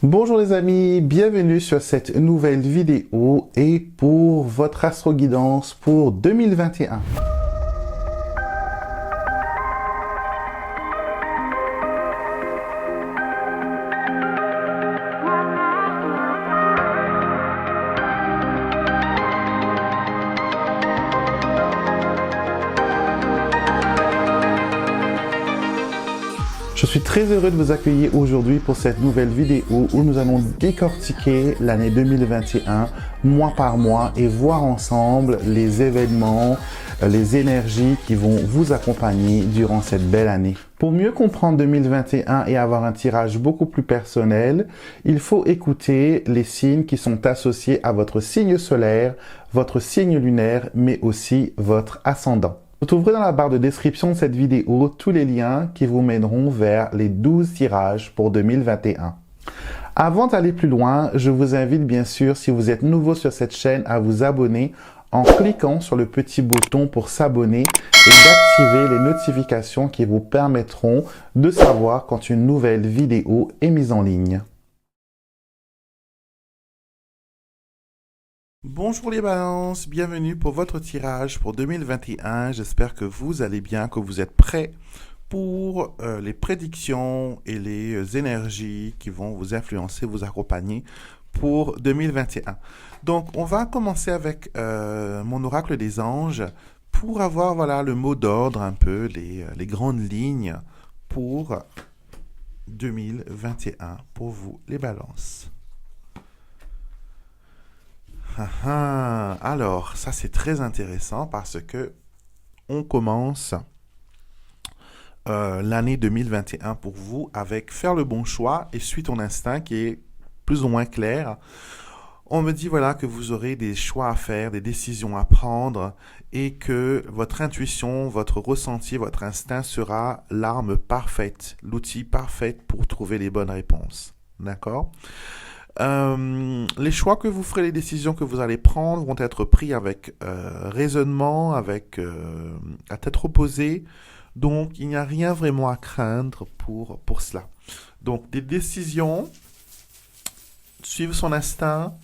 Bonjour les amis, bienvenue sur cette nouvelle vidéo et pour votre astro-guidance pour 2021. Je suis très heureux de vous accueillir aujourd'hui pour cette nouvelle vidéo où nous allons décortiquer l'année 2021 mois par mois et voir ensemble les événements, les énergies qui vont vous accompagner durant cette belle année. Pour mieux comprendre 2021 et avoir un tirage beaucoup plus personnel, il faut écouter les signes qui sont associés à votre signe solaire, votre signe lunaire, mais aussi votre ascendant. Vous trouverez dans la barre de description de cette vidéo tous les liens qui vous mèneront vers les 12 tirages pour 2021. Avant d'aller plus loin, je vous invite bien sûr, si vous êtes nouveau sur cette chaîne, à vous abonner en cliquant sur le petit bouton pour s'abonner et d'activer les notifications qui vous permettront de savoir quand une nouvelle vidéo est mise en ligne. Bonjour les balances, bienvenue pour votre tirage pour 2021. J'espère que vous allez bien, que vous êtes prêts pour les prédictions et les énergies qui vont vous influencer, vous accompagner pour 2021. Donc, on va commencer avec mon oracle des anges pour avoir voilà, le mot d'ordre, un peu les grandes lignes pour 2021 pour vous les balances. Alors, ça c'est très intéressant parce que on commence l'année 2021 pour vous avec faire le bon choix et suis ton instinct qui est plus ou moins clair. On me dit voilà que vous aurez des choix à faire, des décisions à prendre et que votre intuition, votre ressenti, votre instinct sera l'arme parfaite, l'outil parfait pour trouver les bonnes réponses. D'accord ? Les choix que vous ferez, les décisions que vous allez prendre vont être pris avec raisonnement, avec à tête reposée. Donc, il n'y a rien vraiment à craindre pour cela. Donc, des décisions, suivre son instinct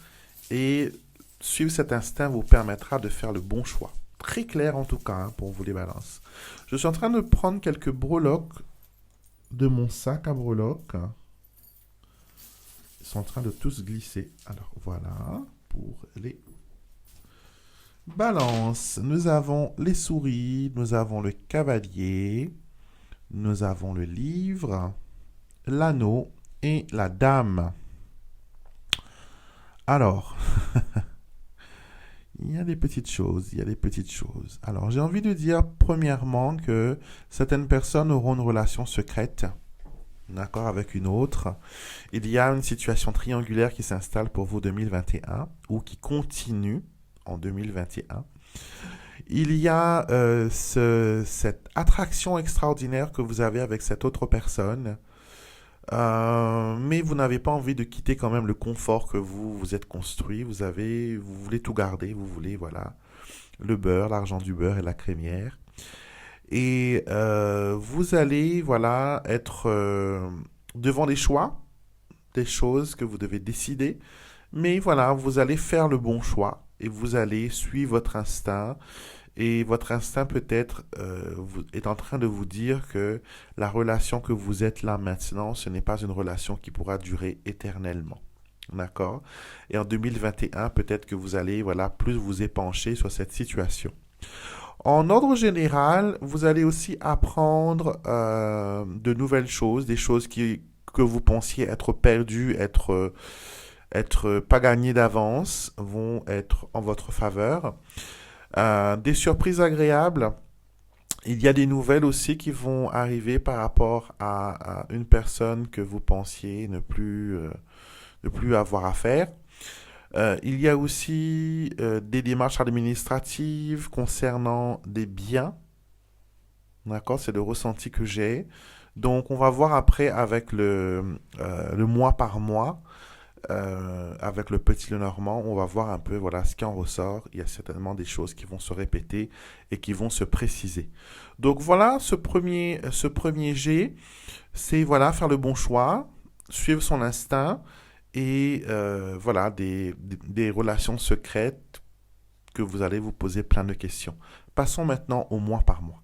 et suivre cet instinct vous permettra de faire le bon choix. Très clair en tout cas hein, pour vous les balances. Je suis en train de prendre quelques breloques de mon sac à breloques. Ils sont en train de tous glisser. Alors voilà, pour les balances. Nous avons les souris, nous avons le cavalier, nous avons le livre, l'anneau et la dame. Alors, il y a des petites choses, Alors, j'ai envie de dire premièrement que certaines personnes auront une relation secrète. D'accord, avec une autre. Il y a une situation triangulaire qui s'installe pour vous 2021 ou qui continue en 2021. Il y a cette attraction extraordinaire que vous avez avec cette autre personne, mais vous n'avez pas envie de quitter quand même le confort que vous vous êtes construit. Vous voulez tout garder, vous voulez voilà le beurre, l'argent du beurre et la crémière. Et vous allez voilà être devant des choix, des choses que vous devez décider. Mais voilà, vous allez faire le bon choix et vous allez suivre votre instinct. Et votre instinct peut-être est en train de vous dire que la relation que vous êtes là maintenant, ce n'est pas une relation qui pourra durer éternellement. D'accord? Et en 2021, peut-être que vous allez voilà plus vous épancher sur cette situation. En ordre général, vous allez aussi apprendre de nouvelles choses, des choses que vous pensiez être perdues, être pas gagnées d'avance, vont être en votre faveur. Des surprises agréables. Il y a des nouvelles aussi qui vont arriver par rapport à une personne que vous pensiez ne plus avoir à faire. Il y a aussi des démarches administratives concernant des biens. D'accord, c'est le ressenti que j'ai. Donc, on va voir après avec le mois par mois, avec le petit Lenormand, on va voir un peu voilà, ce qui en ressort. Il y a certainement des choses qui vont se répéter et qui vont se préciser. Donc, voilà, ce premier jet, c'est voilà, faire le bon choix, suivre son instinct, et voilà, des relations secrètes que vous allez vous poser plein de questions. Passons maintenant au mois par mois.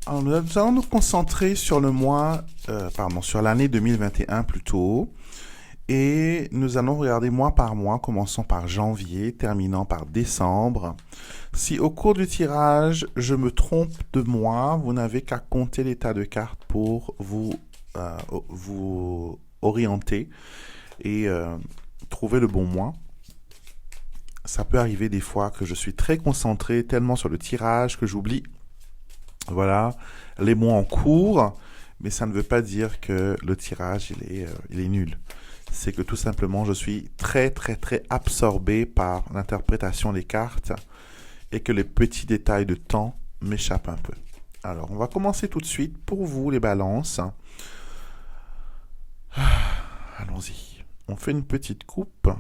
Alors, nous allons nous concentrer sur le mois, sur l'année 2021 plutôt. Et nous allons regarder mois par mois, commençant par janvier, terminant par décembre. Si au cours du tirage, je me trompe de mois, vous n'avez qu'à compter les tas de cartes pour vous orienter et trouver le bon mois. Ça peut arriver des fois que je suis très concentré tellement sur le tirage que j'oublie, voilà, les mois en cours, mais ça ne veut pas dire que le tirage il est nul. C'est que tout simplement je suis très très très absorbé par l'interprétation des cartes et que les petits détails de temps m'échappent un peu. Alors on va commencer tout de suite pour vous les balances. Allons-y. On fait une petite coupe.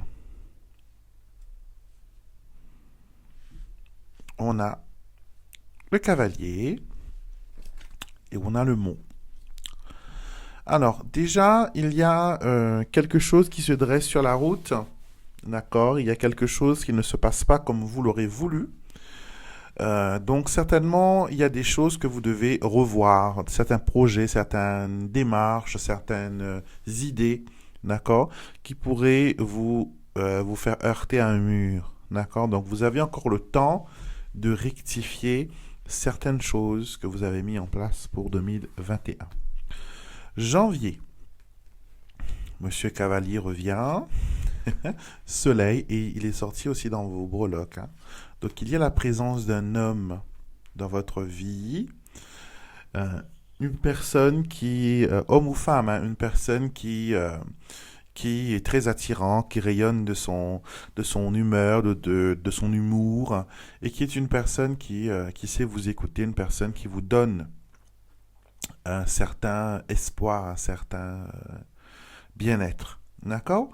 On a le cavalier et on a le mont. Alors, déjà, il y a quelque chose qui se dresse sur la route. D'accord? Il y a quelque chose qui ne se passe pas comme vous l'aurez voulu. Donc, certainement, il y a des choses que vous devez revoir. Certains projets, certaines démarches, certaines idées, d'accord? Qui pourraient vous faire heurter à un mur. D'accord? Donc, vous avez encore le temps de rectifier certaines choses que vous avez mis en place pour 2021. Janvier, Monsieur Cavalier revient, Soleil, et il est sorti aussi dans vos breloques. Hein. Donc il y a la présence d'un homme dans votre vie, une personne qui, homme ou femme, hein, une personne qui est très attirant, qui rayonne de son humeur, de son humour, et qui est une personne qui sait vous écouter, une personne qui vous donne un certain espoir, un certain bien-être. D'accord?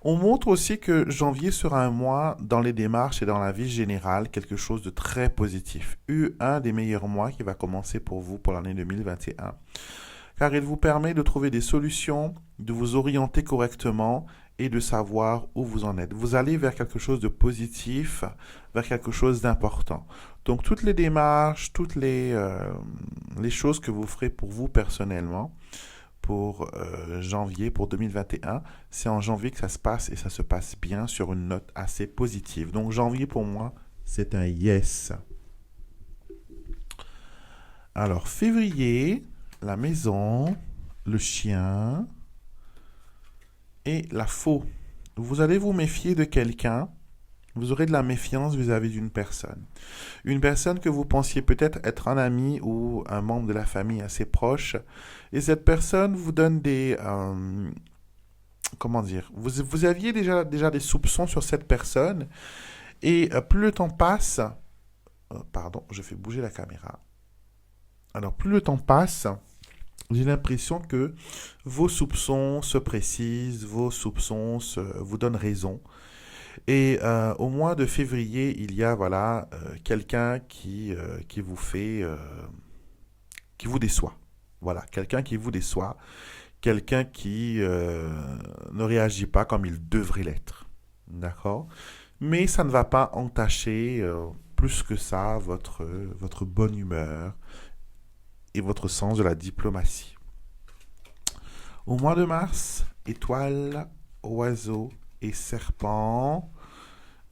On montre aussi que janvier sera un mois dans les démarches et dans la vie générale, quelque chose de très positif. Un des meilleurs mois qui va commencer pour vous pour l'année 2021. Car il vous permet de trouver des solutions, de vous orienter correctement et de savoir où vous en êtes. Vous allez vers quelque chose de positif, vers quelque chose d'important. Donc toutes les démarches, toutes les choses que vous ferez pour vous personnellement, pour janvier, pour 2021, c'est en janvier que ça se passe et ça se passe bien sur une note assez positive. Donc janvier pour moi, c'est un yes. Alors février, la maison, le chien et la faux. Vous allez vous méfier de quelqu'un. Vous aurez de la méfiance vis-à-vis d'une personne. Une personne que vous pensiez peut-être être un ami ou un membre de la famille assez proche. Et cette personne vous donne des... comment dire? Vous aviez déjà des soupçons sur cette personne. Et plus le temps passe... pardon, je fais bouger la caméra. Alors, plus le temps passe, j'ai l'impression que vos soupçons se précisent, vos soupçons vous donnent raison. Et au mois de février, il y a voilà quelqu'un qui vous fait, qui vous déçoit. Voilà, quelqu'un qui vous déçoit, quelqu'un qui ne réagit pas comme il devrait l'être. D'accord? Mais ça ne va pas entacher plus que ça votre bonne humeur et votre sens de la diplomatie. Au mois de mars, étoile, oiseau et serpent.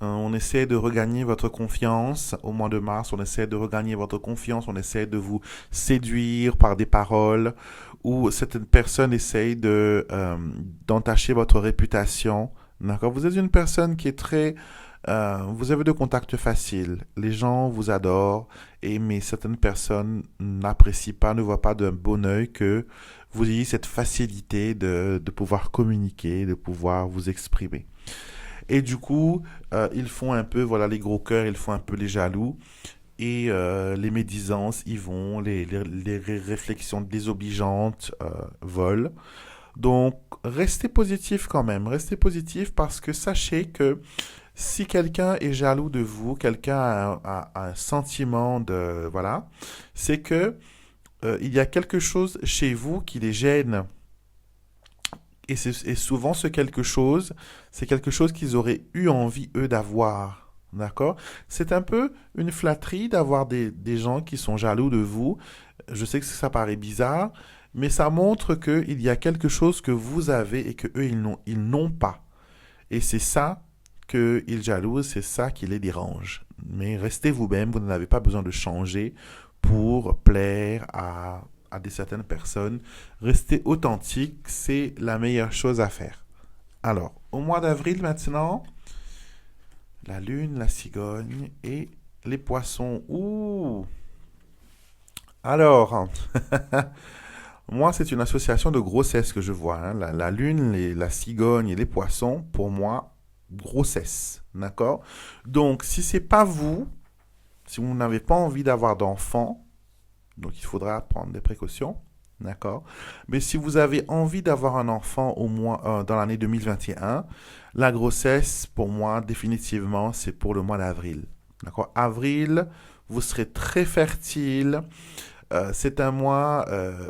On essaie de regagner votre confiance au mois de mars. On essaie de regagner votre confiance. On essaie de vous séduire par des paroles ou certaines personnes essayent d'entacher votre réputation. D'accord? Vous êtes une personne qui est très... vous avez de contacts faciles. Les gens vous adorent, mais certaines personnes n'apprécient pas, ne voient pas d'un bon œil que vous ayez cette facilité de pouvoir communiquer, de pouvoir vous exprimer. Et du coup, ils font un peu, voilà, les gros cœurs, ils font un peu les jaloux. Et les médisances y vont, les réflexions désobligeantes volent. Donc, restez positif quand même. Restez positif parce que sachez que si quelqu'un est jaloux de vous, quelqu'un a un sentiment de... Voilà, c'est que il y a quelque chose chez vous qui les gêne. Et souvent, c'est quelque chose qu'ils auraient eu envie, eux, d'avoir. D'accord? C'est un peu une flatterie d'avoir des gens qui sont jaloux de vous. Je sais que ça paraît bizarre, mais ça montre qu'il y a quelque chose que vous avez et que eux, ils n'ont pas. Et c'est ça qu'ils jalousent, c'est ça qui les dérange. Mais restez vous-même, vous n'avez pas besoin de changer pour plaire à des certaines personnes. Restez authentique, c'est la meilleure chose à faire. Alors, au mois d'avril maintenant, la lune, la cigogne et les poissons. Ouh! Alors, moi, c'est une association de grossesse que je vois, hein. La lune, la cigogne et les poissons, pour moi, grossesse. D'accord? Donc, si c'est pas vous, si vous n'avez pas envie d'avoir d'enfants, donc il faudra prendre des précautions. D'accord? Mais si vous avez envie d'avoir un enfant au moins dans l'année 2021, la grossesse, pour moi, définitivement, c'est pour le mois d'avril. D'accord? Avril, vous serez très fertile. C'est un mois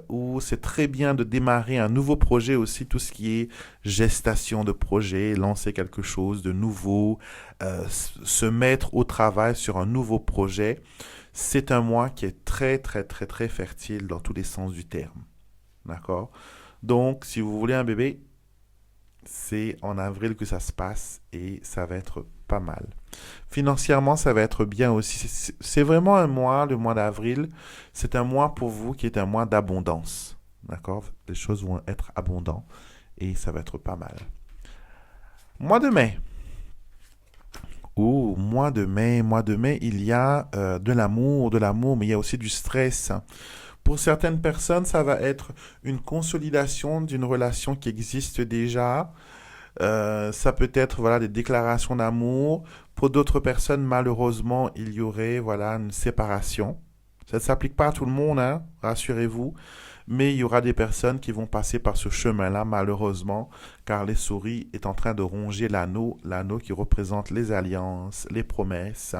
où c'est très bien de démarrer un nouveau projet aussi, tout ce qui est gestation de projet, lancer quelque chose de nouveau, se mettre au travail sur un nouveau projet. C'est un mois qui est très, très, très, très fertile dans tous les sens du terme. D'accord? Donc, si vous voulez un bébé, c'est en avril que ça se passe et ça va être pas mal. Financièrement, ça va être bien aussi. C'est vraiment un mois, le mois d'avril. C'est un mois pour vous qui est un mois d'abondance. D'accord? Les choses vont être abondantes et ça va être pas mal. Mois de mai. Oh, mois de mai, il y a de l'amour, mais il y a aussi du stress. Pour certaines personnes, ça va être une consolidation d'une relation qui existe déjà. Ça peut être voilà des déclarations d'amour. Pour d'autres personnes, malheureusement, il y aurait voilà une séparation. Ça ne s'applique pas à tout le monde, hein, rassurez-vous. Mais il y aura des personnes qui vont passer par ce chemin-là, malheureusement, car les souris est en train de ronger l'anneau qui représente les alliances, les promesses.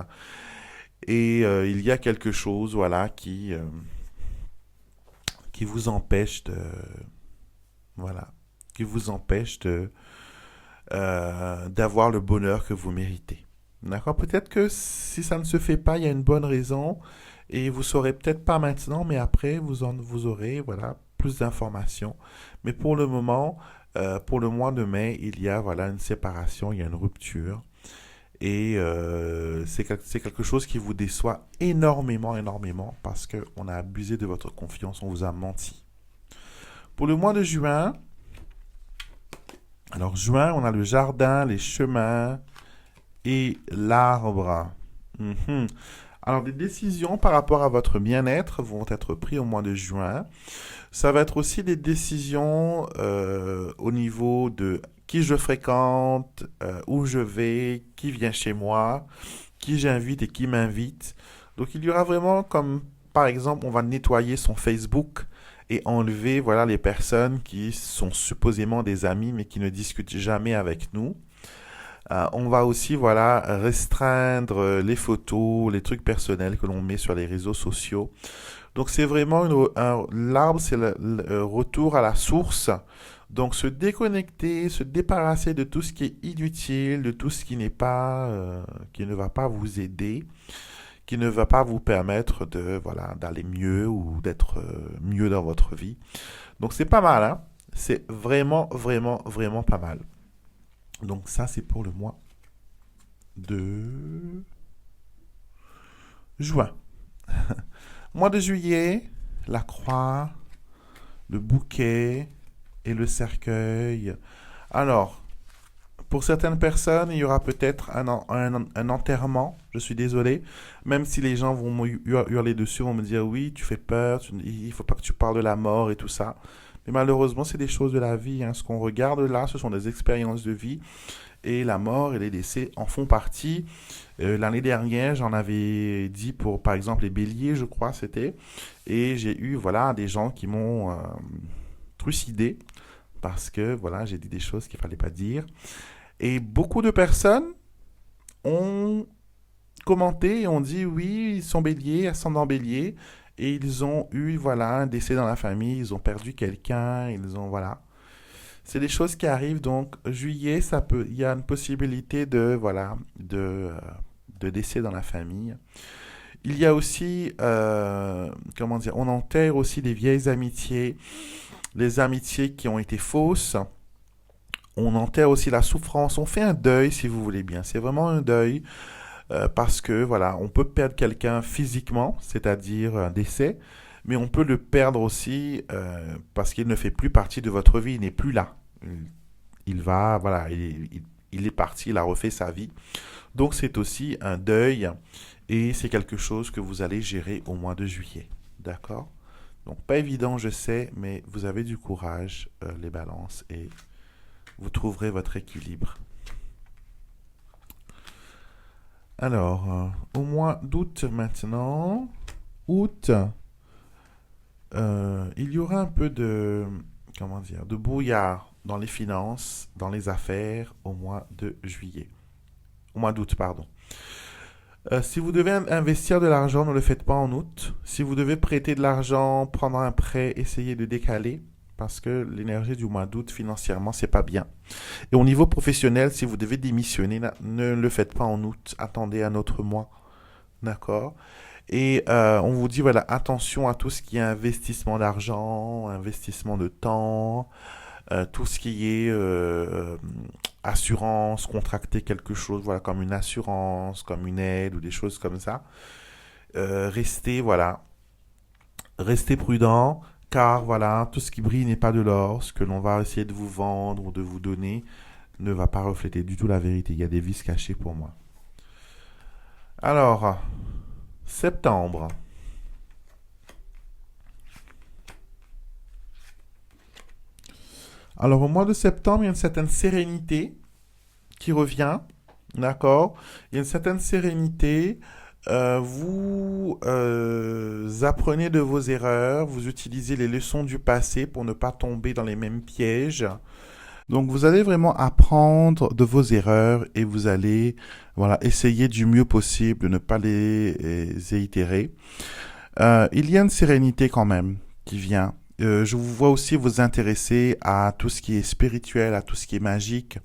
Et il y a quelque chose, voilà, qui vous empêche de, voilà, qui vous empêche de d'avoir le bonheur que vous méritez. D'accord? Peut-être que si ça ne se fait pas, il y a une bonne raison et vous saurez peut-être pas maintenant, mais après vous aurez voilà plus d'informations. Mais pour le moment, pour le mois de mai, il y a voilà une séparation, il y a une rupture et c'est quelque chose qui vous déçoit énormément, énormément parce que on a abusé de votre confiance, on vous a menti. Pour le mois de juin, alors juin, on a le jardin, les chemins et l'arbre. Mhm. Alors des décisions par rapport à votre bien-être vont être prises au mois de juin. Ça va être aussi des décisions au niveau de qui je fréquente, où je vais, qui vient chez moi, qui j'invite et qui m'invite. Donc il y aura vraiment comme, par exemple, on va nettoyer son Facebook et enlever voilà les personnes qui sont supposément des amis mais qui ne discutent jamais avec nous. On va aussi voilà restreindre les photos, les trucs personnels que l'on met sur les réseaux sociaux. Donc c'est vraiment l'arbre, c'est le retour à la source. Donc se déconnecter, se débarrasser de tout ce qui est inutile, de tout ce qui n'est pas, qui ne va pas vous aider, qui ne va pas vous permettre de voilà d'aller mieux ou d'être mieux dans votre vie. Donc c'est pas mal, hein. C'est vraiment, vraiment, vraiment pas mal. Donc ça c'est pour le mois de juin. Mois de juillet, la croix, le bouquet et le cercueil. Alors, pour certaines personnes, il y aura peut-être un enterrement, je suis désolé, même si les gens vont hurler dessus, vont me dire oui, tu fais peur, il ne faut pas que tu parles de la mort et tout ça. Mais malheureusement, c'est des choses de la vie, hein. Ce qu'on regarde là, ce sont des expériences de vie. Et la mort et les décès en font partie. L'année dernière, j'en avais dit pour, par exemple, les béliers, je crois, c'était. Et j'ai eu, voilà, des gens qui m'ont trucidé parce que, voilà, j'ai dit des choses qu'il ne fallait pas dire. Et beaucoup de personnes ont commenté et ont dit, oui, ils sont béliers, ascendant bélier. Et ils ont eu, voilà, un décès dans la famille, ils ont perdu quelqu'un, ils ont, voilà. C'est des choses qui arrivent. Donc, juillet, il y a une possibilité voilà, de décès dans la famille. Il y a aussi, comment dire, on enterre aussi des vieilles amitiés, les amitiés qui ont été fausses. On enterre aussi la souffrance. On fait un deuil, si vous voulez bien. C'est vraiment un deuil parce que, voilà, on peut perdre quelqu'un physiquement, c'est-à-dire un décès, mais on peut le perdre aussi parce qu'il ne fait plus partie de votre vie. Il n'est plus là. Il va, voilà, il est parti, il a refait sa vie. Donc, c'est aussi un deuil et c'est quelque chose que vous allez gérer au mois de juillet. D'accord? Donc, pas évident, je sais, mais vous avez du courage, les balances, et vous trouverez votre équilibre. Alors, au mois d'août maintenant, août, il y aura un peu de, comment dire, de brouillard dans les finances, dans les affaires au mois de juillet. Au mois d'août, pardon. Si vous devez investir de l'argent, ne le faites pas en août. Si vous devez prêter de l'argent, prendre un prêt, essayez de décaler parce que l'énergie du mois d'août financièrement, c'est pas bien. Et au niveau professionnel, si vous devez démissionner, ne le faites pas en août. Attendez un autre mois. D'accord? Et on vous dit, voilà, attention à tout ce qui est investissement d'argent, investissement de temps, tout ce qui est assurance, contracter quelque chose, voilà, comme une assurance, comme une aide ou des choses comme ça. Restez, voilà, restez prudent, car voilà, tout ce qui brille n'est pas de l'or. Ce que l'on va essayer de vous vendre ou de vous donner ne va pas refléter du tout la vérité. Il y a des vices cachés pour moi. Alors, septembre. Alors, au mois de septembre, il y a une certaine sérénité qui revient. D'accord? Il y a une certaine sérénité. Vous apprenez de vos erreurs. Vous utilisez les leçons du passé pour ne pas tomber dans les mêmes pièges. Donc, vous allez vraiment apprendre de vos erreurs et vous allez, voilà, essayer du mieux possible de ne pas les réitérer. Il y a une sérénité quand même qui vient. Je vous vois aussi vous intéresser à tout ce qui est spirituel, à tout ce qui est magique,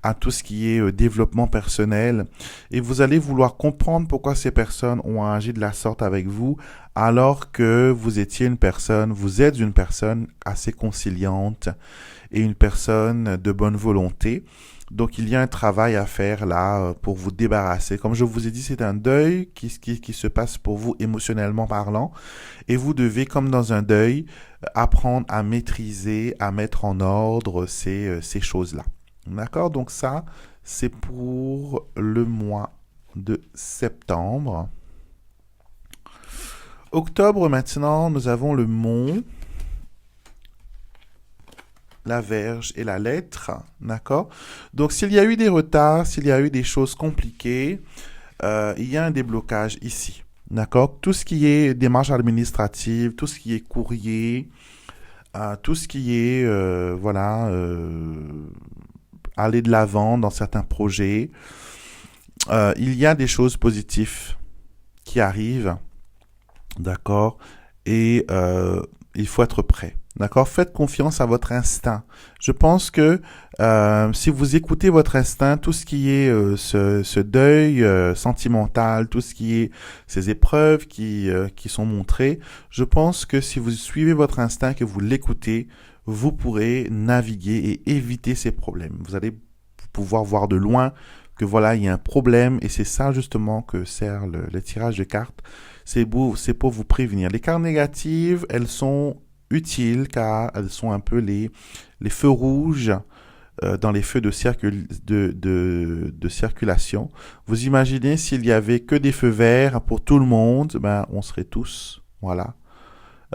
à tout ce qui est développement personnel. Et vous allez vouloir comprendre pourquoi ces personnes ont agi de la sorte avec vous, alors que vous êtes une personne assez conciliante et une personne de bonne volonté. Donc, il y a un travail à faire là pour vous débarrasser. Comme je vous ai dit, c'est un deuil qui se passe pour vous émotionnellement parlant. Et vous devez, comme dans un deuil, apprendre à maîtriser, à mettre en ordre ces choses-là. D'accord? Donc ça, c'est pour le mois de septembre. Octobre, maintenant, nous avons le mont, la verge et la lettre, d'accord? Donc, s'il y a eu des retards, s'il y a eu des choses compliquées, il y a un déblocage ici, d'accord? Tout ce qui est démarche administrative, tout ce qui est courrier, tout ce qui est, voilà, aller de l'avant dans certains projets, il y a des choses positives qui arrivent, d'accord? Et il faut être prêt. D'accord? Faites confiance à votre instinct. Je pense que si vous écoutez votre instinct, tout ce qui est ce deuil sentimental, tout ce qui est ces épreuves qui sont montrées, je pense que si vous suivez votre instinct, que vous l'écoutez, vous pourrez naviguer et éviter ces problèmes. Vous allez pouvoir voir de loin que voilà, il y a un problème et c'est ça justement que sert le tirage de cartes. C'est pour vous prévenir. Les cartes négatives, elles sont utiles car elles sont un peu les feux rouges dans les feux de circulation. Vous imaginez s'il y avait que des feux verts pour tout le monde, ben on serait tous, voilà,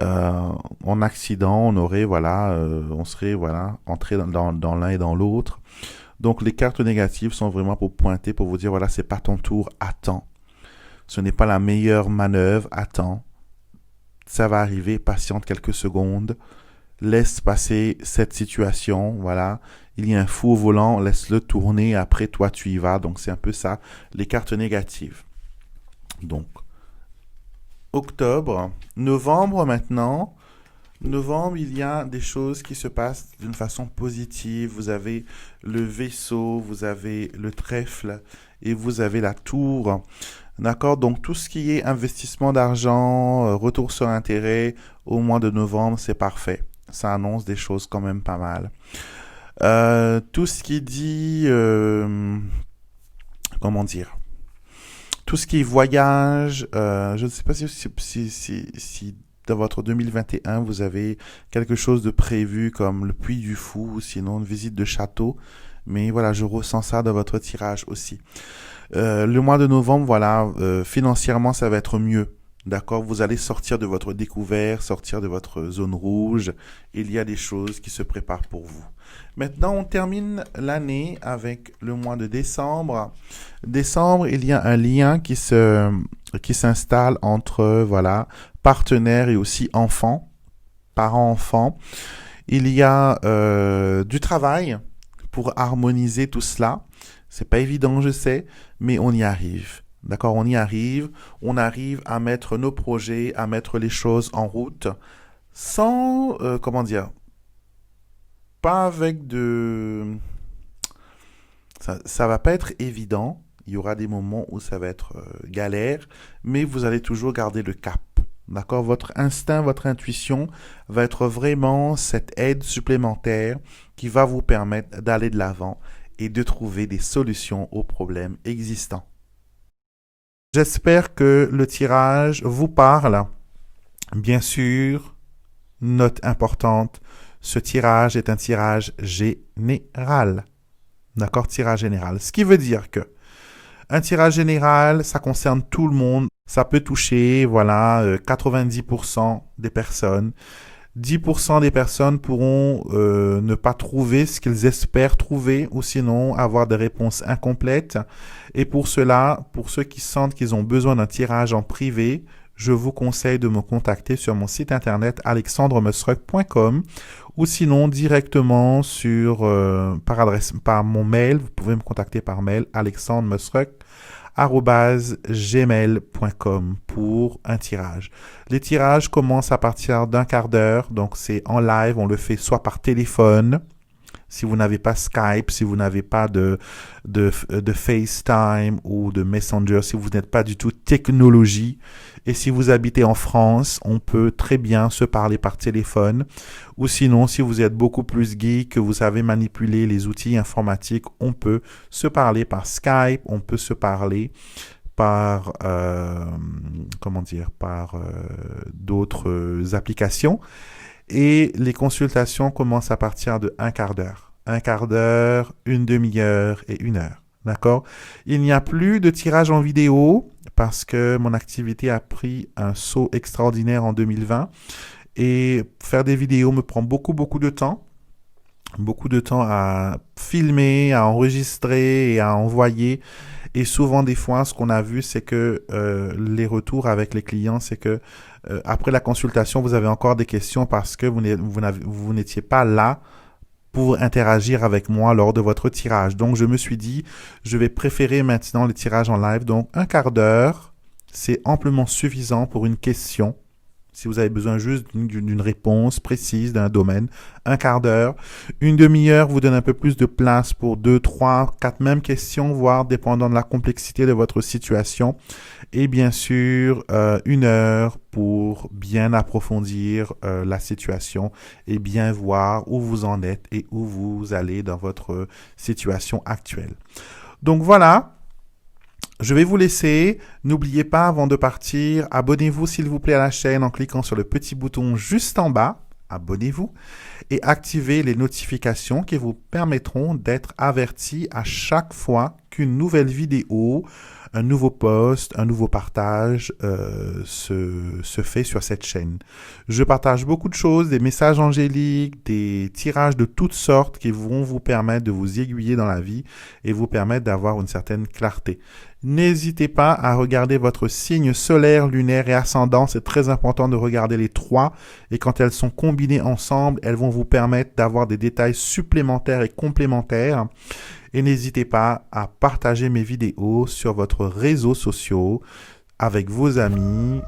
en accident, on aurait, voilà, on serait, voilà, entré dans l'un et dans l'autre. Donc les cartes négatives sont vraiment pour pointer, pour vous dire, voilà, c'est pas ton tour, attends. Ce n'est pas la meilleure manœuvre, attends. Ça va arriver, patiente quelques secondes. Laisse passer cette situation, voilà. Il y a un fou au volant, laisse-le tourner, après toi tu y vas. Donc c'est un peu ça, les cartes négatives. Donc, octobre, novembre maintenant, Novembre, il y a des choses qui se passent d'une façon positive. Vous avez le vaisseau, vous avez le trèfle et vous avez la tour. D'accord? Donc tout ce qui est investissement d'argent, retour sur intérêt au mois de novembre, c'est parfait. Ça annonce des choses quand même pas mal. Tout ce qui dit, comment dire, tout ce qui est voyage, je ne sais pas si dans votre 2021 vous avez quelque chose de prévu comme le Puy du Fou, ou sinon une visite de château. Mais voilà, je ressens ça dans votre tirage aussi. Le mois de novembre, voilà, financièrement, ça va être mieux. D'accord? Vous allez sortir de votre découvert, sortir de votre zone rouge. Il y a des choses qui se préparent pour vous. Maintenant, on termine l'année avec le mois de décembre. Décembre, il y a un lien qui s'installe entre, voilà, partenaires et aussi enfants, parents-enfants. Il y a du travail pour harmoniser tout cela. C'est pas évident, je sais, mais on y arrive. D'accord, on y arrive. On arrive à mettre nos projets, à mettre les choses en route sans, comment dire, pas avec de... Ça va pas être évident. Il y aura des moments où ça va être galère, mais vous allez toujours garder le cap. D'accord? Votre instinct, votre intuition va être vraiment cette aide supplémentaire qui va vous permettre d'aller de l'avant et de trouver des solutions aux problèmes existants. J'espère que le tirage vous parle. Bien sûr, note importante, ce tirage est un tirage général. D'accord? Tirage général. Ce qui veut dire que un tirage général, ça concerne tout le monde. Ça peut toucher, voilà, 90% des personnes. 10% des personnes pourront ne pas trouver ce qu'ils espèrent trouver ou sinon avoir des réponses incomplètes. Et pour cela, pour ceux qui sentent qu'ils ont besoin d'un tirage en privé, je vous conseille de me contacter sur mon site internet alexandremusruck.com ou sinon directement par mon mail. Vous pouvez me contacter par mail alexandremusruck@gmail.com pour un tirage. Les tirages commencent à partir d'un quart d'heure, donc c'est en live, on le fait soit par téléphone, si vous n'avez pas Skype, si vous n'avez pas de FaceTime ou de Messenger, si vous n'êtes pas du tout technologie, et si vous habitez en France, on peut très bien se parler par téléphone. Ou sinon, si vous êtes beaucoup plus geek, que vous savez manipuler les outils informatiques, on peut se parler par Skype, on peut se parler par, par d'autres applications. Et les consultations commencent à partir de un quart d'heure. Un quart d'heure, une demi-heure et une heure. D'accord? Il n'y a plus de tirage en vidéo parce que mon activité a pris un saut extraordinaire en 2020. Et faire des vidéos me prend beaucoup, beaucoup de temps. Beaucoup de temps à filmer, à enregistrer et à envoyer. Et souvent, des fois, ce qu'on a vu, c'est que les retours avec les clients, c'est que après la consultation, vous avez encore des questions parce que vous n'étiez pas là pour interagir avec moi lors de votre tirage. Donc, je me suis dit, je vais préférer maintenant les tirages en live. Donc, un quart d'heure, c'est amplement suffisant pour une question. Si vous avez besoin juste d'une réponse précise d'un domaine, un quart d'heure. Une demi-heure vous donne un peu plus de place pour 2, 3, 4 mêmes questions, voire dépendant de la complexité de votre situation. Et bien sûr, une heure pour bien approfondir la situation et bien voir où vous en êtes et où vous allez dans votre situation actuelle. Donc voilà. Je vais vous laisser. N'oubliez pas, avant de partir, abonnez-vous s'il vous plaît à la chaîne en cliquant sur le petit bouton juste en bas. Abonnez-vous et activez les notifications qui vous permettront d'être avertis à chaque fois qu'une nouvelle vidéo, un nouveau post, un nouveau partage se fait sur cette chaîne. Je partage beaucoup de choses, des messages angéliques, des tirages de toutes sortes qui vont vous permettre de vous aiguiller dans la vie et vous permettre d'avoir une certaine clarté. N'hésitez pas à regarder votre signe solaire, lunaire et ascendant. C'est très important de regarder les trois. Et quand elles sont combinées ensemble, elles vont vous permettre d'avoir des détails supplémentaires et complémentaires. Et n'hésitez pas à partager mes vidéos sur votre réseaux sociaux avec vos amis,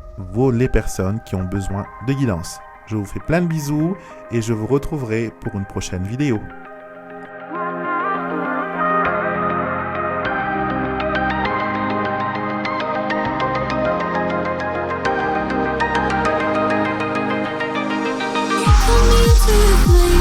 les personnes qui ont besoin de guidance. Je vous fais plein de bisous et je vous retrouverai pour une prochaine vidéo. To